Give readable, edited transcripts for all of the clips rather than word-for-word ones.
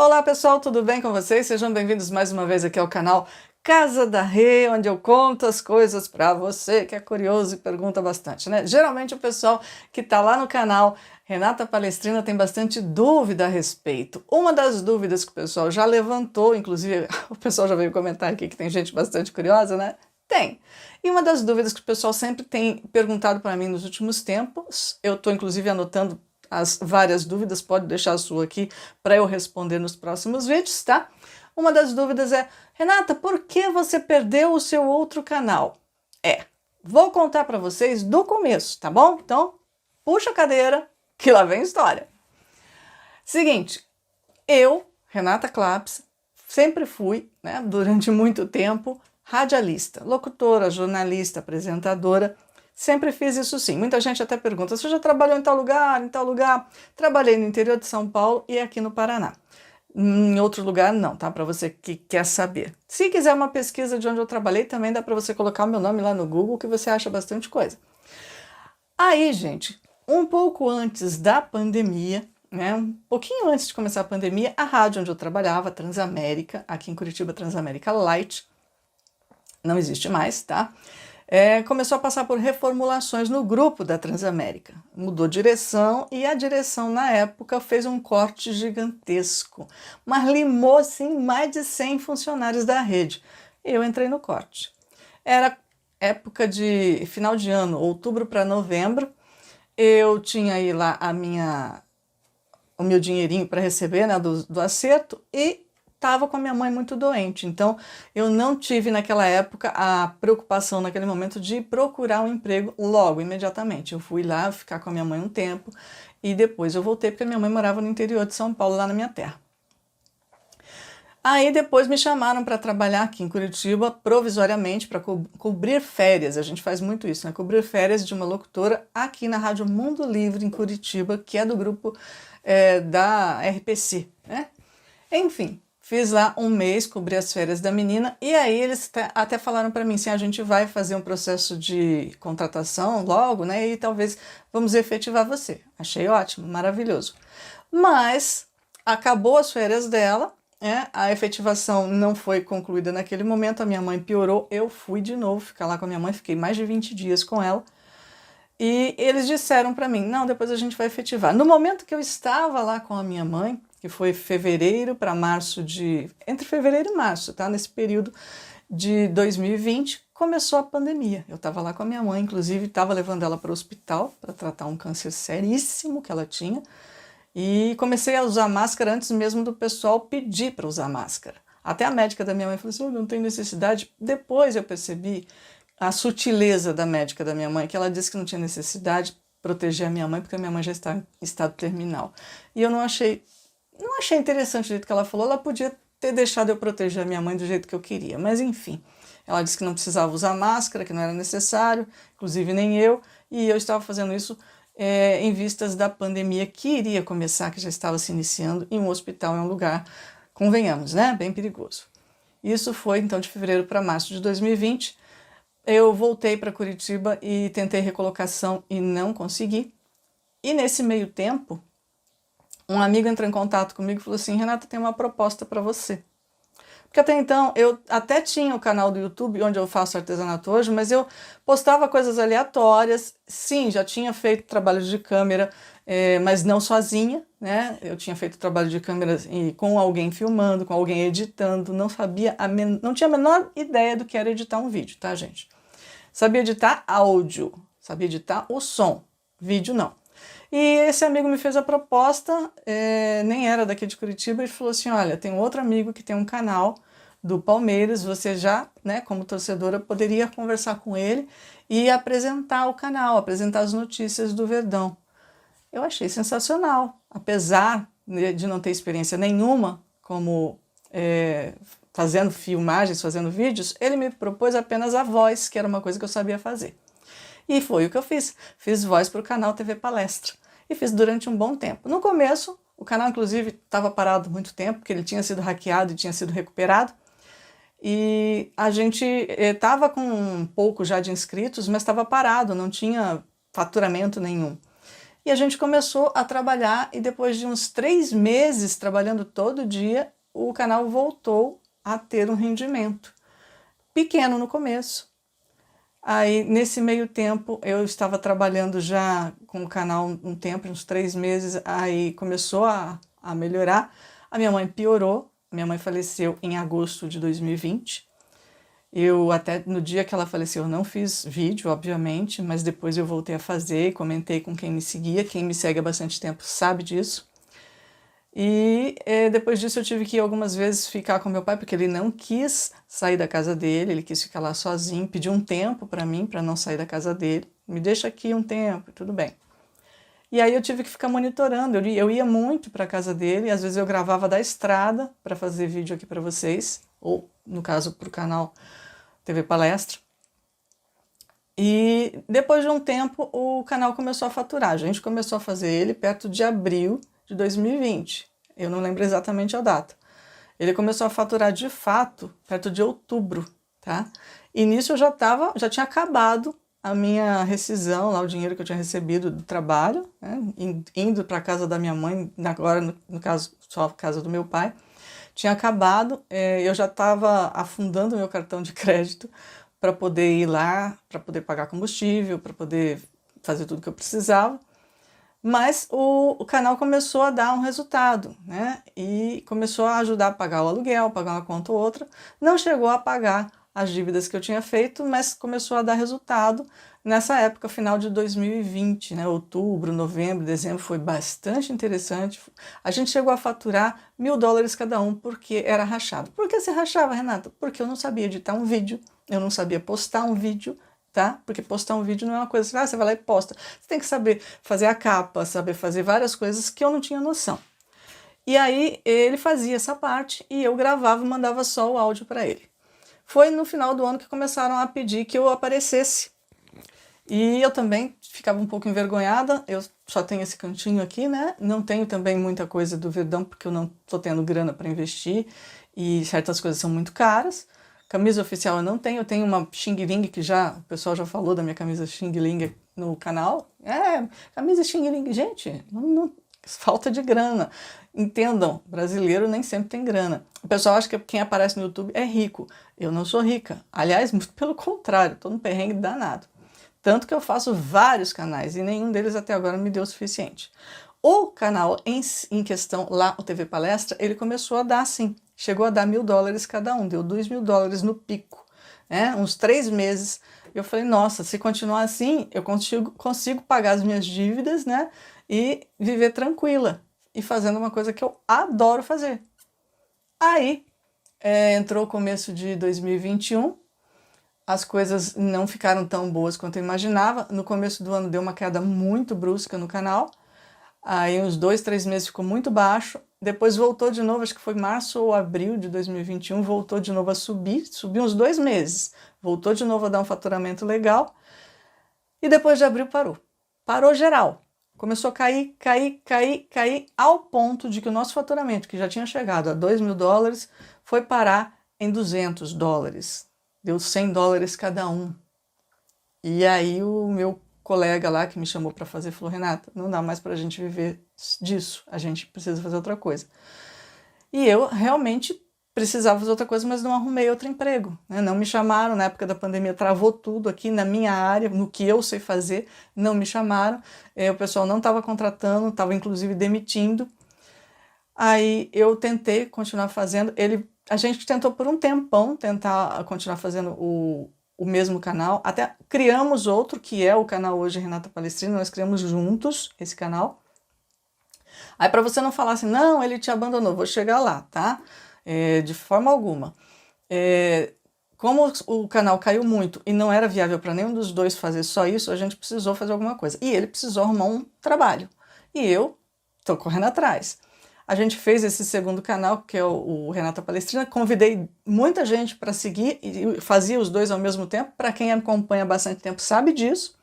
Olá pessoal, tudo bem com vocês? Sejam bem-vindos mais uma vez aqui ao canal Casa da Rê, onde eu conto as coisas para você que é curioso e pergunta bastante, né? Geralmente o pessoal que está lá no canal Renata Palestrina tem bastante dúvida a respeito. Uma das dúvidas que o pessoal já levantou, inclusive o pessoal já veio comentar aqui que tem gente bastante curiosa, né? Tem. E uma das dúvidas que o pessoal sempre tem perguntado para mim nos últimos tempos, eu estou inclusive anotando as várias dúvidas, pode deixar a sua aqui para eu responder nos próximos vídeos, tá? Uma das dúvidas é, Renata, por que você perdeu o seu outro canal? Vou contar para vocês do começo, tá bom? Então, puxa a cadeira, que lá vem história. Seguinte, eu, Renata Claps, sempre fui, né, durante muito tempo, radialista, locutora, jornalista, apresentadora. Sempre fiz isso sim. Muita gente até pergunta, você já trabalhou em tal lugar, em tal lugar? Trabalhei no interior de São Paulo e aqui no Paraná. Em outro lugar não, tá? Para você que quer saber. Se quiser uma pesquisa de onde eu trabalhei, também dá para você colocar o meu nome lá no Google, que você acha bastante coisa. Aí, gente, um pouco antes da pandemia, né, um pouquinho antes de começar a pandemia, a rádio onde eu trabalhava, Transamérica, aqui em Curitiba, Transamérica Light, não existe mais, tá? Começou a passar por reformulações no grupo da Transamérica. Mudou direção e a direção, na época, fez um corte gigantesco. Mas limou, assim, mais de 100 funcionários da rede. Eu entrei no corte. Era época de final de ano, outubro para novembro. Eu tinha aí lá o meu dinheirinho para receber, né, do acerto, e estava com a minha mãe muito doente, então eu não tive naquela época a preocupação naquele momento de procurar um emprego logo, imediatamente. Eu fui lá ficar com a minha mãe um tempo e depois eu voltei porque a minha mãe morava no interior de São Paulo, lá na minha terra. Aí depois me chamaram para trabalhar aqui em Curitiba provisoriamente para cobrir férias. A gente faz muito isso, né? Cobrir férias de uma locutora aqui na Rádio Mundo Livre em Curitiba, que é do grupo da RPC, né? Enfim. Fiz lá um mês, cobri as férias da menina, e aí eles até falaram para mim, assim, a gente vai fazer um processo de contratação logo, né, e talvez vamos efetivar você. Achei ótimo, maravilhoso. Mas acabou as férias dela, a efetivação não foi concluída naquele momento, a minha mãe piorou, eu fui de novo ficar lá com a minha mãe, fiquei mais de 20 dias com ela, e eles disseram para mim, não, depois a gente vai efetivar. No momento que eu estava lá com a minha mãe, que foi fevereiro para março entre fevereiro e março, tá? Nesse período de 2020, começou a pandemia. Eu estava lá com a minha mãe, inclusive estava levando ela para o hospital para tratar um câncer seríssimo que ela tinha, e comecei a usar máscara antes mesmo do pessoal pedir para usar máscara. Até a médica da minha mãe falou assim, não tem necessidade. Depois eu percebi a sutileza da médica da minha mãe, que ela disse que não tinha necessidade de proteger a minha mãe, porque a minha mãe já está em estado terminal. E eu não achei interessante o jeito que ela falou, ela podia ter deixado eu proteger a minha mãe do jeito que eu queria, mas enfim. Ela disse que não precisava usar máscara, que não era necessário, inclusive nem eu, e eu estava fazendo isso em vistas da pandemia que iria começar, que já estava se iniciando, e um hospital é um lugar, convenhamos, né, bem perigoso. Isso foi então de fevereiro para março de 2020, eu voltei para Curitiba e tentei recolocação e não consegui, e nesse meio tempo, um amigo entrou em contato comigo e falou assim, Renata, tem uma proposta para você. Porque até então, eu até tinha o canal do YouTube, onde eu faço artesanato hoje, mas eu postava coisas aleatórias. Sim, já tinha feito trabalho de câmera, mas não sozinha, né? Eu tinha feito trabalho de câmera com alguém filmando, com alguém editando, não tinha a menor ideia do que era editar um vídeo, tá, gente? Sabia editar áudio, sabia editar o som, vídeo não. E esse amigo me fez a proposta, nem era daqui de Curitiba, ele falou assim, olha, tem um outro amigo que tem um canal do Palmeiras, você já, né, como torcedora, poderia conversar com ele e apresentar o canal, apresentar as notícias do Verdão. Eu achei sensacional, apesar de não ter experiência nenhuma como fazendo filmagens, fazendo vídeos, ele me propôs apenas a voz, que era uma coisa que eu sabia fazer. E foi o que eu fiz. Fiz voz para o canal TV Palestra. E fiz durante um bom tempo. No começo, o canal inclusive estava parado muito tempo, porque ele tinha sido hackeado e tinha sido recuperado. E a gente estava com um pouco já de inscritos, mas estava parado, não tinha faturamento nenhum. E a gente começou a trabalhar e depois de uns 3 meses trabalhando todo dia, o canal voltou a ter um rendimento. Pequeno no começo. Aí, nesse meio tempo, eu estava trabalhando já com o canal um tempo, uns 3 meses, aí começou a melhorar. A minha mãe piorou, minha mãe faleceu em agosto de 2020. Eu até, no dia que ela faleceu, eu não fiz vídeo, obviamente, mas depois eu voltei a fazer, comentei com quem me seguia, quem me segue há bastante tempo sabe disso. E depois disso eu tive que algumas vezes ficar com meu pai, porque ele não quis sair da casa dele, ele quis ficar lá sozinho, pediu um tempo para mim, para não sair da casa dele. Me deixa aqui um tempo, tudo bem. E aí eu tive que ficar monitorando, eu ia muito para a casa dele, às vezes eu gravava da estrada para fazer vídeo aqui para vocês, ou no caso para o canal TV Palestra. E depois de um tempo o canal começou a faturar, a gente começou a fazer ele perto de abril de 2020, eu não lembro exatamente a data. Ele começou a faturar de fato perto de outubro, tá? E nisso eu já tinha acabado a minha rescisão, lá o dinheiro que eu tinha recebido do trabalho, né? Indo para a casa da minha mãe, agora no caso só a casa do meu pai, tinha acabado, eu já estava afundando meu cartão de crédito para poder ir lá, para poder pagar combustível, para poder fazer tudo que eu precisava. Mas o canal começou a dar um resultado, né? E começou a ajudar a pagar o aluguel, pagar uma conta ou outra. Não chegou a pagar as dívidas que eu tinha feito, mas começou a dar resultado nessa época, final de 2020, né? Outubro, novembro, dezembro, foi bastante interessante. A gente chegou a faturar $1.000 cada um, porque era rachado. Por que se rachava, Renata? Porque eu não sabia editar um vídeo, eu não sabia postar um vídeo, tá? Porque postar um vídeo não é uma coisa assim, você vai lá e posta. Você tem que saber fazer a capa, saber fazer várias coisas que eu não tinha noção. E aí ele fazia essa parte e eu gravava e mandava só o áudio para ele. Foi no final do ano que começaram a pedir que eu aparecesse. E eu também ficava um pouco envergonhada, eu só tenho esse cantinho aqui, né? Não tenho também muita coisa do Verdão, porque eu não estou tendo grana para investir e certas coisas são muito caras. Camisa oficial eu não tenho, eu tenho uma Xing Ling, que o pessoal já falou da minha camisa Xing Ling no canal. Camisa Xing Ling, gente, falta de grana. Entendam, brasileiro nem sempre tem grana. O pessoal acha que quem aparece no YouTube é rico. Eu não sou rica. Aliás, muito pelo contrário, estou num perrengue danado. Tanto que eu faço vários canais e nenhum deles até agora me deu o suficiente. O canal em questão, lá o TV Palestra, ele começou a dar sim. Chegou a dar $1.000 cada um, deu $2.000 no pico, né? Uns 3 meses. Eu falei, nossa, se continuar assim, eu consigo pagar as minhas dívidas, né? E viver tranquila e fazendo uma coisa que eu adoro fazer. Aí entrou o começo de 2021, as coisas não ficaram tão boas quanto eu imaginava. No começo do ano deu uma queda muito brusca no canal. Aí uns 2, 3 meses ficou muito baixo, depois voltou de novo, acho que foi março ou abril de 2021, voltou de novo a subir, subiu uns 2 meses, voltou de novo a dar um faturamento legal, e depois de abril parou geral, começou a cair, ao ponto de que o nosso faturamento, que já tinha chegado a $2.000, foi parar em $200, deu $100 cada um. E aí o meu colega lá que me chamou para fazer falou, Renata, não dá mais para a gente viver disso, a gente precisa fazer outra coisa. E eu realmente precisava fazer outra coisa, mas não arrumei outro emprego, né? Não me chamaram, na época da pandemia travou tudo aqui na minha área, no que eu sei fazer, não me chamaram, o pessoal não estava contratando, estava inclusive demitindo. Aí eu tentei continuar fazendo, a gente tentou por um tempão tentar continuar fazendo o mesmo canal, até criamos outro, que é o canal hoje Renata Palestrina, nós criamos juntos esse canal. Aí para você não falar assim, não, ele te abandonou, vou chegar lá, tá? De forma alguma. Como o canal caiu muito e não era viável para nenhum dos dois fazer só isso, a gente precisou fazer alguma coisa. E ele precisou arrumar um trabalho. E eu tô correndo atrás. A gente fez esse segundo canal, que é o Renata Palestrina, convidei muita gente para seguir e fazia os dois ao mesmo tempo. Para quem acompanha há bastante tempo sabe disso.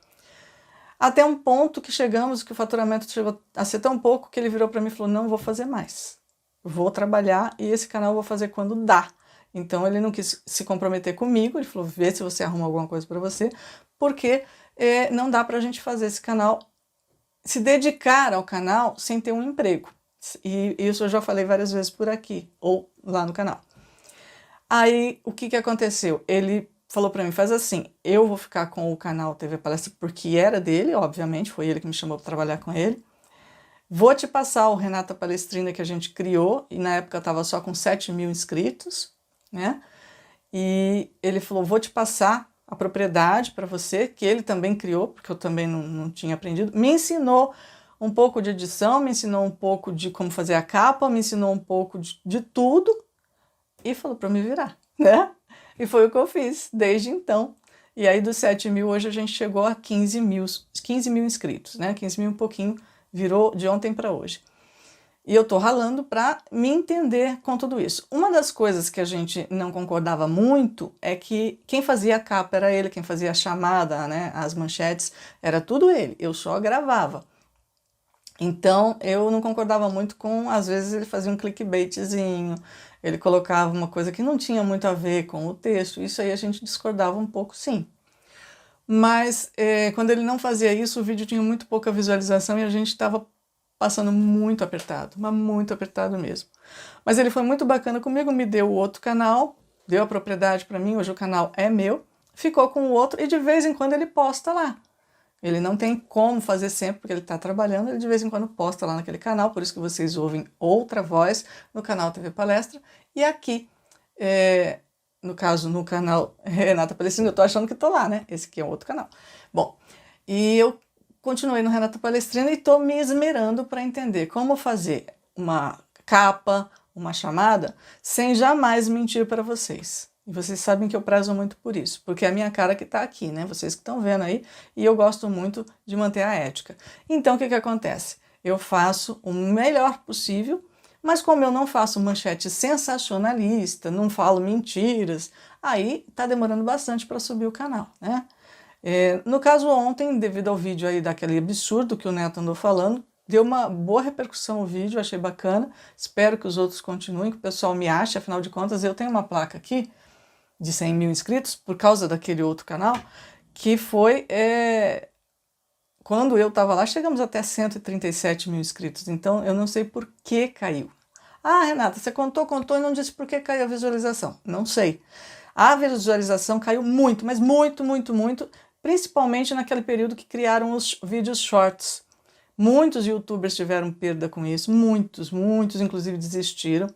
Até um ponto que chegamos, que o faturamento chegou a ser tão pouco que ele virou para mim e falou, não vou fazer mais. Vou trabalhar e esse canal eu vou fazer quando dá. Então ele não quis se comprometer comigo, ele falou, vê se você arruma alguma coisa para você, porque não dá para a gente fazer esse canal se dedicar ao canal sem ter um emprego. E isso eu já falei várias vezes por aqui, ou lá no canal. Aí, o que aconteceu? Ele falou para mim, faz assim, eu vou ficar com o canal TV Palestra, porque era dele, obviamente, foi ele que me chamou para trabalhar com ele. Vou te passar o Renata Palestrina que a gente criou, e na época eu estava só com 7.000 inscritos, né? E ele falou, vou te passar a propriedade para você, que ele também criou, porque eu também não tinha aprendido. Me ensinou um pouco de edição, me ensinou um pouco de como fazer a capa, me ensinou um pouco de tudo, e falou para me virar, né? E foi o que eu fiz desde então. E aí dos 7.000, hoje a gente chegou a 15.000 inscritos, né? 15.000 um pouquinho, virou de ontem para hoje. E eu tô ralando para me entender com tudo isso. Uma das coisas que a gente não concordava muito é que quem fazia a capa era ele, quem fazia a chamada, né, as manchetes, era tudo ele, eu só gravava. Então eu não concordava muito com, às vezes ele fazia um clickbaitzinho, ele colocava uma coisa que não tinha muito a ver com o texto, isso aí a gente discordava um pouco, sim. Mas quando ele não fazia isso, o vídeo tinha muito pouca visualização e a gente estava passando muito apertado, mas muito apertado mesmo. Mas ele foi muito bacana comigo, me deu o outro canal, deu a propriedade para mim, hoje o canal é meu, ficou com o outro e de vez em quando ele posta lá. Ele não tem como fazer sempre, porque ele está trabalhando, ele de vez em quando posta lá naquele canal, por isso que vocês ouvem outra voz no canal TV Palestra. E aqui, no caso, no canal Renata Palestrina, eu estou achando que estou lá, né? Esse aqui é um outro canal. Bom, e eu continuei no Renata Palestrina e estou me esmerando para entender como fazer uma capa, uma chamada, sem jamais mentir para vocês. E vocês sabem que eu prezo muito por isso, porque é a minha cara que está aqui, né? Vocês que estão vendo aí, e eu gosto muito de manter a ética. Então, o que acontece? Eu faço o melhor possível, mas como eu não faço manchete sensacionalista, não falo mentiras, aí tá demorando bastante para subir o canal, né? No caso ontem, devido ao vídeo aí daquele absurdo que o Neto andou falando, deu uma boa repercussão o vídeo, achei bacana, espero que os outros continuem, que o pessoal me ache, afinal de contas eu tenho uma placa aqui, de 100.000 inscritos, por causa daquele outro canal, que foi, quando eu estava lá, chegamos até 137.000 inscritos, então eu não sei por que caiu. Ah, Renata, você contou e não disse por que caiu a visualização. Não sei. A visualização caiu muito, mas muito, muito, muito, principalmente naquele período que criaram os vídeos shorts. Muitos youtubers tiveram perda com isso, muitos, inclusive desistiram.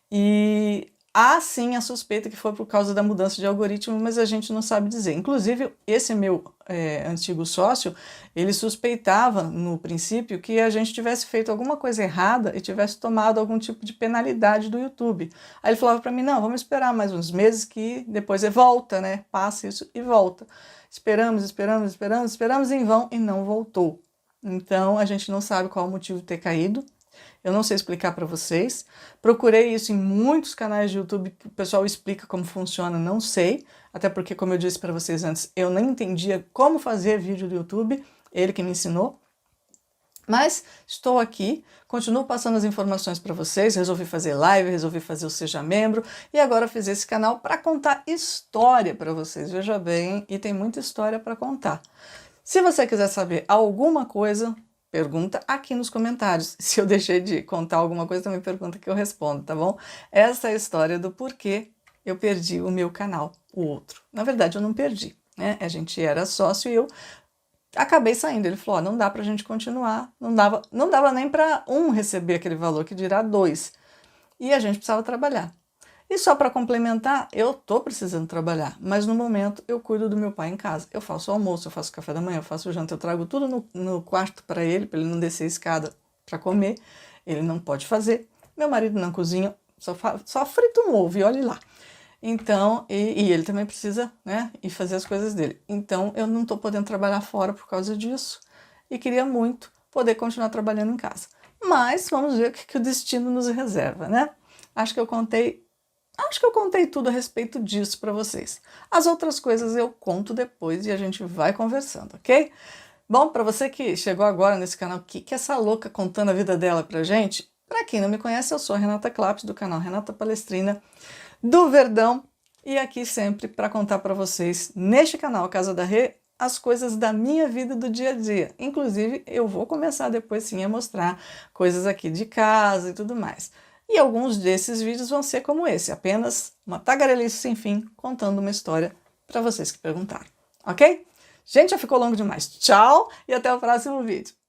E há sim a suspeita que foi por causa da mudança de algoritmo, mas a gente não sabe dizer. Inclusive, esse meu antigo sócio, ele suspeitava no princípio que a gente tivesse feito alguma coisa errada e tivesse tomado algum tipo de penalidade do YouTube. Aí ele falava para mim, não, vamos esperar mais uns meses que depois volta, né? Passa isso e volta. Esperamos em vão e não voltou. Então, a gente não sabe qual o motivo de ter caído. Eu não sei explicar para vocês. Procurei isso em muitos canais de YouTube que o pessoal explica como funciona, não sei. Até porque, como eu disse para vocês antes, eu nem entendia como fazer vídeo do YouTube, ele que me ensinou. Mas estou aqui, continuo passando as informações para vocês, resolvi fazer live, resolvi fazer o Seja Membro e agora fiz esse canal para contar história para vocês, veja bem, e tem muita história para contar. Se você quiser saber alguma coisa, pergunta aqui nos comentários. Se eu deixei de contar alguma coisa, também pergunta que eu respondo, tá bom? Essa é a história do porquê eu perdi o meu canal, o outro. Na verdade, eu não perdi, né? A gente era sócio e eu acabei saindo. Ele falou, ó, não dá pra gente continuar, não dava nem para um receber aquele valor, que dirá 2. E a gente precisava trabalhar. E só para complementar, eu tô precisando trabalhar, mas no momento eu cuido do meu pai em casa. Eu faço o almoço, eu faço o café da manhã, eu faço o janta, eu trago tudo no quarto para ele não descer a escada para comer. Ele não pode fazer. Meu marido não cozinha, só frita um ovo e olhe lá. Então, e ele também precisa, né, ir fazer as coisas dele. Então, eu não tô podendo trabalhar fora por causa disso e queria muito poder continuar trabalhando em casa. Mas vamos ver o que o destino nos reserva, né? Acho que eu contei tudo a respeito disso para vocês. As outras coisas eu conto depois e a gente vai conversando, ok? Bom, para você que chegou agora nesse canal, que é essa louca contando a vida dela pra gente? Para quem não me conhece, eu sou a Renata Claps, do canal Renata Palestrina, do Verdão, e aqui sempre para contar para vocês, neste canal Casa da Rê, as coisas da minha vida do dia a dia. Inclusive, eu vou começar depois sim a mostrar coisas aqui de casa e tudo mais. E alguns desses vídeos vão ser como esse, apenas uma tagarelice sem fim, contando uma história para vocês que perguntaram, ok? Gente, já ficou longo demais. Tchau e até o próximo vídeo.